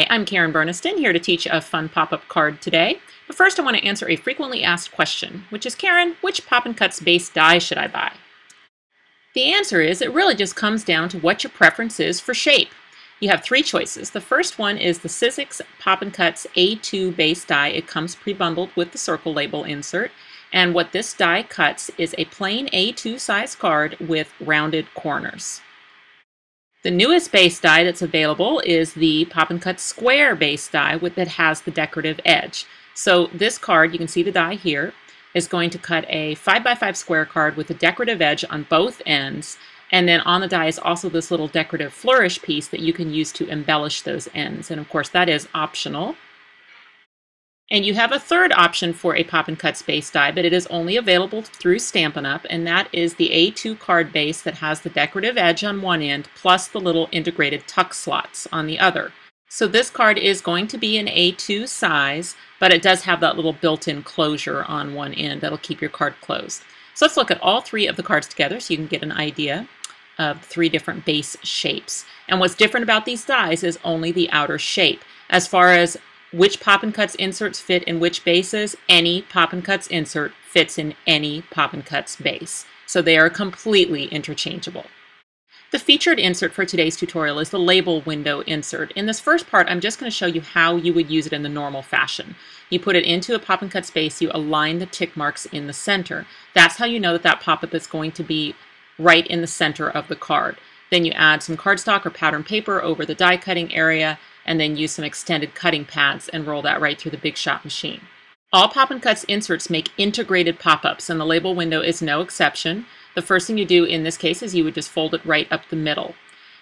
Hi, I'm Karen Burniston, here to teach a fun pop-up card today. But first I want to answer a frequently asked question, which is, Karen, which Poppin' Cuts base die should I buy? The answer is it really just comes down to what your preference is for shape. You have three choices. The first one is the Sizzix Poppin' Cuts A2 base die. It comes pre-bundled with the circle label insert. And what this die cuts is a plain A2 size card with rounded corners. The newest base die that's available is the Poppin' Cuts Square base die that has the decorative edge. So this card, you can see the die here, is going to cut a 5x5 square card with a decorative edge on both ends. And then on the die is also this little decorative flourish piece that you can use to embellish those ends. And of course that is optional. And you have a third option for a Poppin' Cuts base die, but it is only available through Stampin' Up, and that is the A2 card base that has the decorative edge on one end, plus the little integrated tuck slots on the other. So this card is going to be an A2 size, but it does have that little built-in closure on one end that'll keep your card closed. So let's look at all three of the cards together so you can get an idea of three different base shapes. And what's different about these dies is only the outer shape. As far as which Poppin' Cuts inserts fit in which bases, any Poppin' Cuts insert fits in any Poppin' Cuts base. So they are completely interchangeable. The featured insert for today's tutorial is the label window insert. In this first part, I'm just going to show you how you would use it in the normal fashion. You put it into a Poppin' Cuts base, you align the tick marks in the center. That's how you know that that pop-up is going to be right in the center of the card. Then you add some cardstock or pattern paper over the die cutting area, and then use some extended cutting pads and roll that right through the Big Shot machine. All Poppin' Cuts inserts make integrated pop-ups, and the label window is no exception. The first thing you do in this case is you would just fold it right up the middle.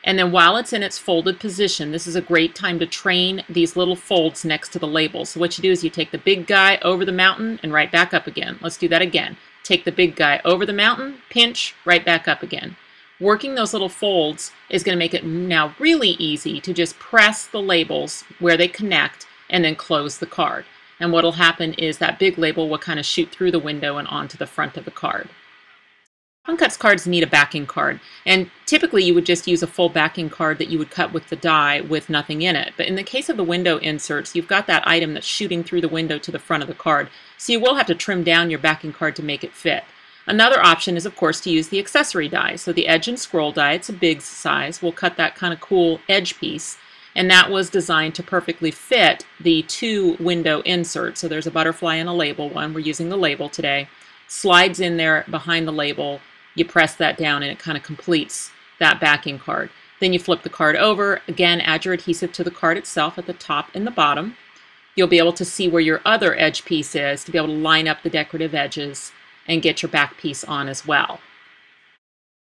And then while it's in its folded position, this is a great time to train these little folds next to the label. So what you do is you take the big guy over the mountain and right back up again. Let's do that again. Take the big guy over the mountain, pinch, right back up again. Working those little folds is going to make it now really easy to just press the labels where they connect and then close the card. And what will happen is that big label will kind of shoot through the window and onto the front of the card. Poppin' Cuts cards need a backing card, and typically you would just use a full backing card that you would cut with the die with nothing in it. But in the case of the window inserts, you've got that item that's shooting through the window to the front of the card, so you will have to trim down your backing card to make it fit. Another option is, of course, to use the accessory die. So the edge and scroll die, it's a Bigz size. We'll cut that kind of cool edge piece. And that was designed to perfectly fit the two window inserts. So there's a butterfly and a label one. We're using the label today. Slides in there behind the label. You press that down and it kind of completes that backing card. Then you flip the card over. Again, add your adhesive to the card itself at the top and the bottom. You'll be able to see where your other edge piece is to be able to line up the decorative edges and get your back piece on as well.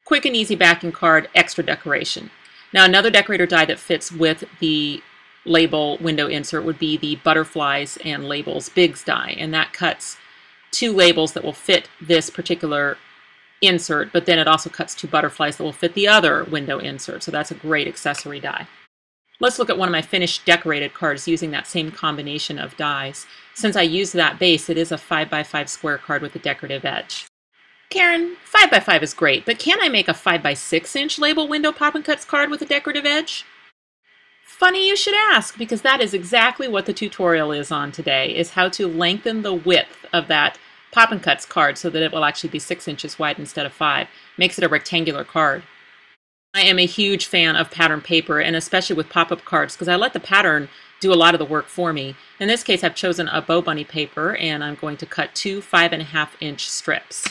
Quick and easy backing card, extra decoration. Now another decorator die that fits with the label window insert would be the Butterflies and Labels Bigz die, and that cuts two labels that will fit this particular insert, but then it also cuts two butterflies that will fit the other window insert, so that's a great accessory die. Let's look at one of my finished decorated cards using that same combination of dies. Since I used that base, it is a 5x5 square card with a decorative edge. Karen, 5x5 is great, but can I make a 5x6 inch label window Poppin' Cuts card with a decorative edge? Funny you should ask, because that is exactly what the tutorial is on today, is how to lengthen the width of that Poppin' Cuts card so that it will actually be 6 inches wide instead of 5. Makes it a rectangular card. I am a huge fan of pattern paper, and especially with pop-up cards, because I let the pattern do a lot of the work for me. In this case, I've chosen a Bow Bunny paper, and I'm going to cut two 5.5 inch strips.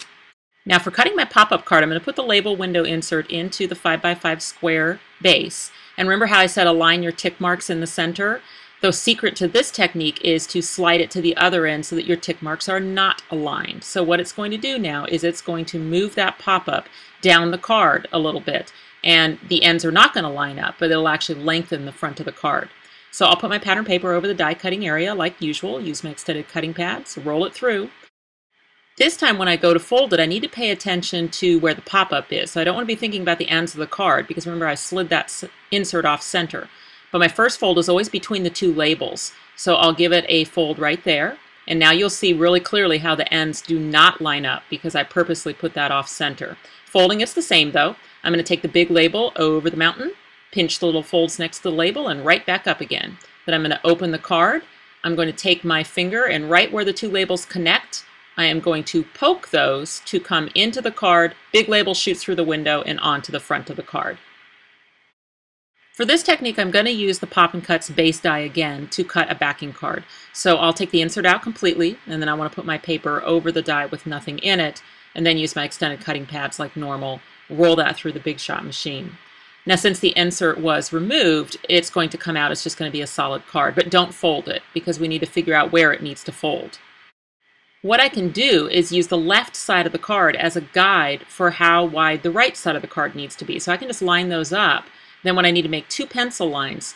Now for cutting my pop-up card, I'm going to put the label window insert into the 5x5 square base. And remember how I said align your tick marks in the center? The secret to this technique is to slide it to the other end so that your tick marks are not aligned. So what it's going to do now is it's going to move that pop-up down the card a little bit. And the ends are not going to line up, but it'll actually lengthen the front of the card. So I'll put my pattern paper over the die cutting area like usual, use my extended cutting pads, roll it through. This time when I go to fold it, I need to pay attention to where the pop-up is. So I don't want to be thinking about the ends of the card, because remember I slid that insert off center. But my first fold is always between the two labels. So I'll give it a fold right there. And now you'll see really clearly how the ends do not line up because I purposely put that off center. Folding it's the same though. I'm going to take the big label over the mountain, pinch the little folds next to the label, and right back up again. that I'm going to open the card. I'm going to take my finger and right where the two labels connect, I am going to poke those to come into the card. Big label shoots through the window and onto the front of the card. For this technique, I'm going to use the Poppin' Cuts base die again to cut a backing card. So I'll take the insert out completely, and then I want to put my paper over the die with nothing in it, and then use my extended cutting pads like normal, roll that through the Big Shot machine. Now, since the insert was removed, it's going to come out, it's just going to be a solid card, but don't fold it because we need to figure out where it needs to fold. What I can do is use the left side of the card as a guide for how wide the right side of the card needs to be. So I can just line those up. Then when I need to make two pencil lines,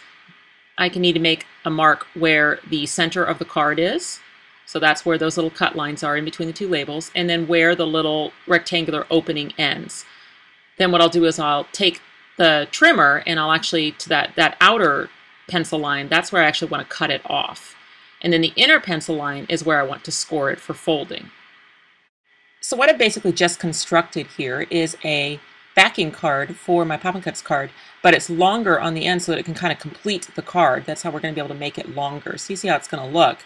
I can need to make a mark where the center of the card is. So that's where those little cut lines are in between the two labels, and then where the little rectangular opening ends. Then what I'll do is I'll take the trimmer and I'll actually, to that outer pencil line, that's where I actually want to cut it off. And then the inner pencil line is where I want to score it for folding. So what I've basically just constructed here is a backing card for my Poppin' Cuts card, but it's longer on the end so that it can kind of complete the card. That's how we're going to be able to make it longer. So you see how it's going to look.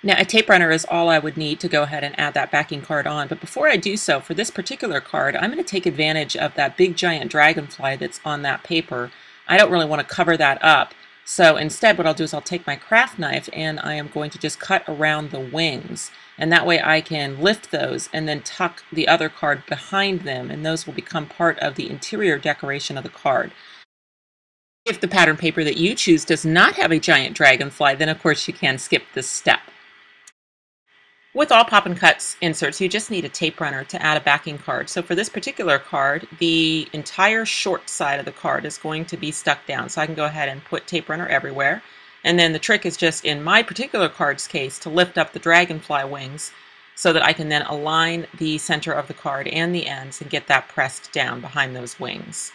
Now a tape runner is all I would need to go ahead and add that backing card on, but before I do so, for this particular card, I'm going to take advantage of that big giant dragonfly that's on that paper. I don't really want to cover that up. So instead what I'll do is I'll take my craft knife and I am going to just cut around the wings. And that way I can lift those and then tuck the other card behind them, and those will become part of the interior decoration of the card. If the pattern paper that you choose does not have a giant dragonfly, then of course you can skip this step. With all Poppin' Cuts inserts, you just need a tape runner to add a backing card. So for this particular card, the entire short side of the card is going to be stuck down. So I can go ahead and put tape runner everywhere. And then the trick is just, in my particular card's case, to lift up the dragonfly wings so that I can then align the center of the card and the ends and get that pressed down behind those wings.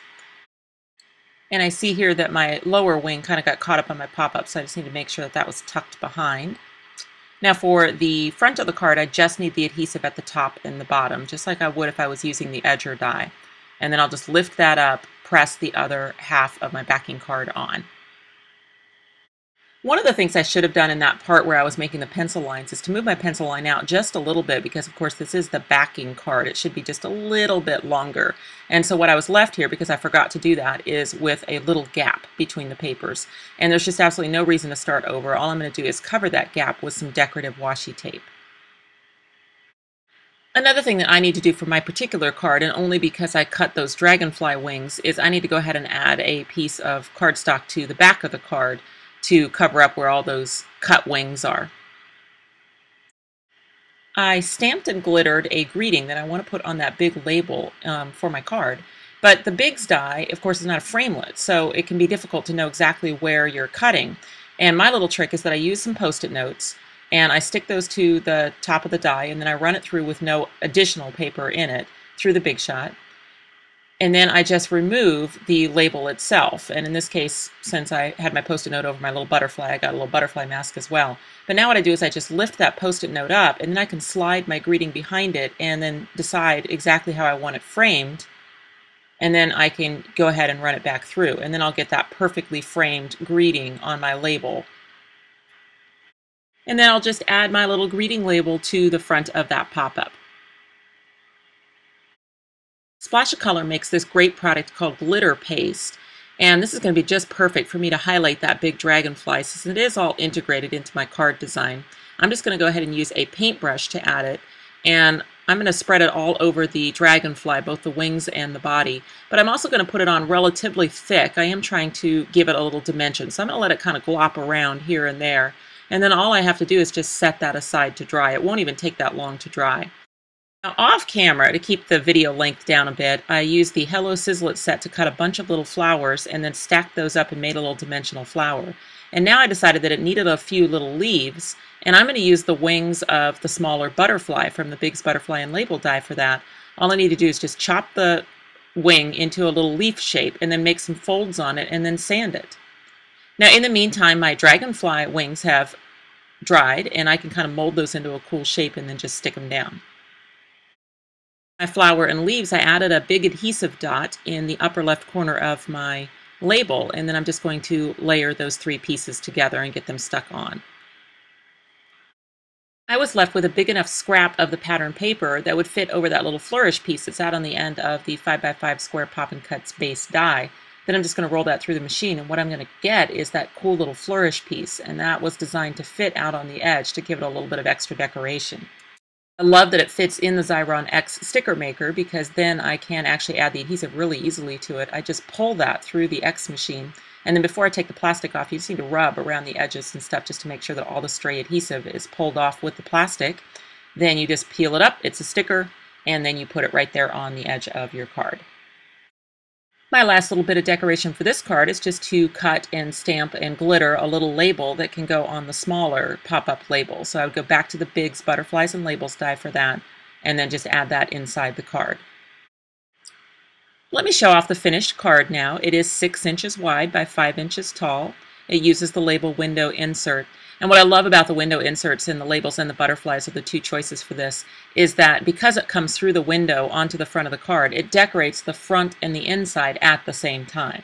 And I see here that my lower wing kind of got caught up on my pop-up, so I just need to make sure that that was tucked behind. Now for the front of the card, I just need the adhesive at the top and the bottom, just like I would if I was using the edger die. And then I'll just lift that up, press the other half of my backing card on. One of the things I should have done in that part where I was making the pencil lines is to move my pencil line out just a little bit, because of course this is the backing card. It should be just a little bit longer. And so what I was left here, because I forgot to do that, is with a little gap between the papers. And there's just absolutely no reason to start over. All I'm going to do is cover that gap with some decorative washi tape. Another thing that I need to do for my particular card, and only because I cut those dragonfly wings, is I need to go ahead and add a piece of cardstock to the back of the card to cover up where all those cut wings are. I stamped and glittered a greeting that I want to put on that big label for my card, but the Bigz die, of course, is not a framelit, so it can be difficult to know exactly where you're cutting. And my little trick is that I use some Post-it notes, and I stick those to the top of the die, and then I run it through with no additional paper in it through the Big Shot. And then I just remove the label itself. And in this case, since I had my Post-it note over my little butterfly, I got a little butterfly mask as well. But now what I do is I just lift that Post-it note up, and then I can slide my greeting behind it and then decide exactly how I want it framed. And then I can go ahead and run it back through. And then I'll get that perfectly framed greeting on my label. And then I'll just add my little greeting label to the front of that pop-up. Splash of Color makes this great product called glitter paste, and this is going to be just perfect for me to highlight that big dragonfly since it is all integrated into my card design. I'm just going to go ahead and use a paintbrush to add it, and I'm going to spread it all over the dragonfly, both the wings and the body, but I'm also going to put it on relatively thick. I am trying to give it a little dimension, so I'm going to let it kind of glop around here and there, and then all I have to do is just set that aside to dry. It won't even take that long to dry. Now, off camera, to keep the video length down a bit, I used the Hello Sizzix set to cut a bunch of little flowers and then stacked those up and made a little dimensional flower. And now I decided that it needed a few little leaves, and I'm going to use the wings of the smaller butterfly from the Bigz butterfly and label die for that. All I need to do is just chop the wing into a little leaf shape and then make some folds on it and then sand it. Now in the meantime, my dragonfly wings have dried, and I can kind of mold those into a cool shape and then just stick them down. My flower and leaves, I added a big adhesive dot in the upper left corner of my label, and then I'm just going to layer those 3 pieces together and get them stuck on. I was left with a big enough scrap of the pattern paper that would fit over that little flourish piece that's out on the end of the 5x5 square Poppin' Cuts base die. Then I'm just going to roll that through the machine, and what I'm going to get is that cool little flourish piece, and that was designed to fit out on the edge to give it a little bit of extra decoration. I love that it fits in the Xyron X sticker maker, because then I can actually add the adhesive really easily to it. I just pull that through the X machine, and then before I take the plastic off, you just need to rub around the edges and stuff just to make sure that all the stray adhesive is pulled off with the plastic. Then you just peel it up, it's a sticker, and then you put it right there on the edge of your card. My last little bit of decoration for this card is just to cut and stamp and glitter a little label that can go on the smaller pop-up label. So I would go back to the Bigz Butterflies and Labels die for that, and then just add that inside the card. Let me show off the finished card now. It is 6 inches wide by 5 inches tall. It uses the label window insert. And what I love about the window inserts in the labels and the butterflies are the 2 choices for this, is that because it comes through the window onto the front of the card, it decorates the front and the inside at the same time.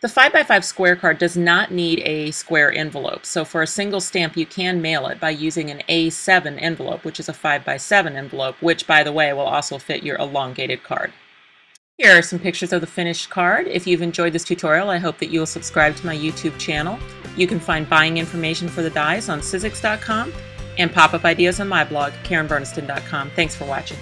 The 5x5 square card does not need a square envelope, so for a single stamp you can mail it by using an A7 envelope, which is a 5x7 envelope, which, by the way, will also fit your elongated card. Here are some pictures of the finished card. If you've enjoyed this tutorial, I hope that you will subscribe to my YouTube channel. You can find buying information for the dies on Sizzix.com and pop-up ideas on my blog, KarenBurniston.com. Thanks for watching.